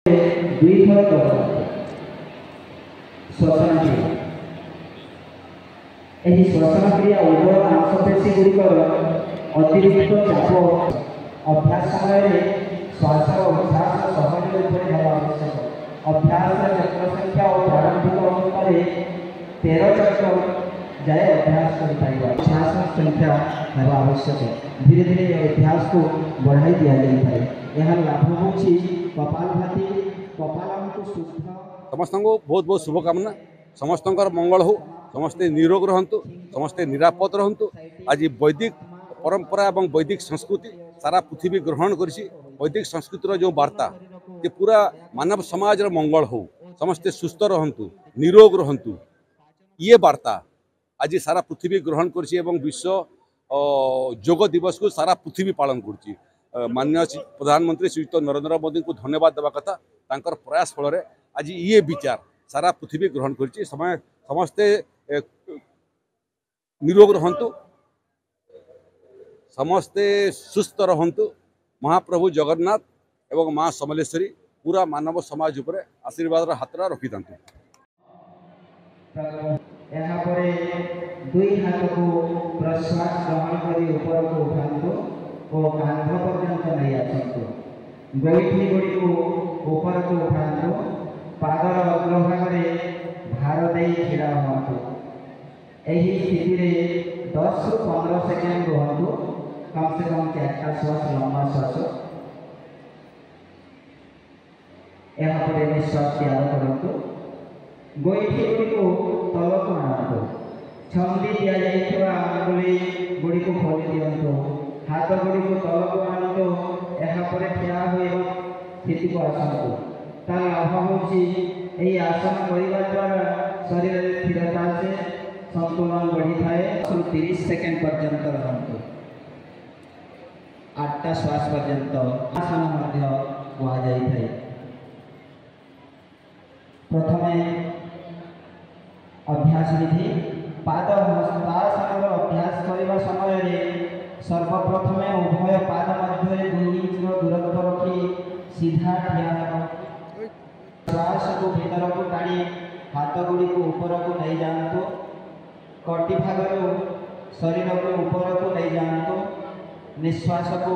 दुई थर श्वसन क्रिया यही श्वसन क्रिया उभय मांसपेशी गुड़िकर अतिरिक्त चाप अभ्यास समय श्वास उच्छ्वास सहज रूप से आवश्यक। अभ्यास चक्र संख्या और प्रारंभिक अवस्था 13 चक्र जाए अभ्यास कर श्वास संख्या है आवश्यक। धीरे धीरे अभ्यास को बढ़ाई दि जाए। यह लाभ हो कपालभाति कपाल को शुद्ध समस्त को बहुत बहुत शुभकामना। समस्त मंगल हो, समस्ते निरोग रहतु, समस्ते निरापद रहतु। आज वैदिक परंपरा और वैदिक संस्कृति सारा पृथ्वी ग्रहण करी। वैदिक संस्कृतिर जो वार्ता ये पूरा मानव समाज मंगल हो, समस्ते सुस्थ रहतु, निरोग रहतु, ये वार्ता आज सारा पृथ्वी ग्रहण करी। विश्व योग दिवस को सारा पृथ्वी पालन कर। माननीय प्रधानमंत्री श्रीयुक्त नरेंद्र मोदी को धन्यवाद देवा कथा। तांकर प्रयास फल आज ये विचार सारा पृथ्वी ग्रहण कर। समस्ते निरोग रहतु, समस्ते सुस्थ रहतु। महाप्रभु जगन्नाथ एवं माँ समलेश्वरी पूरा मानव समाज उपर आशीर्वाद हाथरा रखी था। दुई हाथ को प्रश्वास ग्रहण कर ऊपर को उठातु और कांध पर्यंत नहीं आसतु। गोईठी गुड़ी को ऊपर को उठातु। पादर अग्रभाग भार दे छिड़ा हुआ। यही स्थिति 10 ରୁ 15 सेकेंड रुहतु। कम से कम 4टा श्वास लंबा श्वास। यहाँ निश्वास त्याग करूँ। गोईठी गुड़ी को तल को आणतु। छंदी दि जाइए आंगुली गुड़ी को खोली दिंतु। हाथ गुड़ी को तल को आणतु। यहाँ ठिया हुए स्थिति को आसतु। तार लाभ हो आसन करने द्वारा शरीर में स्थिरता से संतुलन बढ़ी थाए। 30 सेकेंड पर्यंत रहतु। 8टा श्वास पर्यंत आसन कहुई। प्रथमे अभ्यास विधि पाद हस्तासन अभ्यास करने समय सर्वप्रथमे उभय पाद मध्य 2 इंच दूरत्व रखी सीधा ठिया। श्वास को भीतर को टाणी हाथ गुड़ी को ऊपर को नहीं जातु। कटी भाग शरीर को ऊपर को नहीं जातु। निश्वास को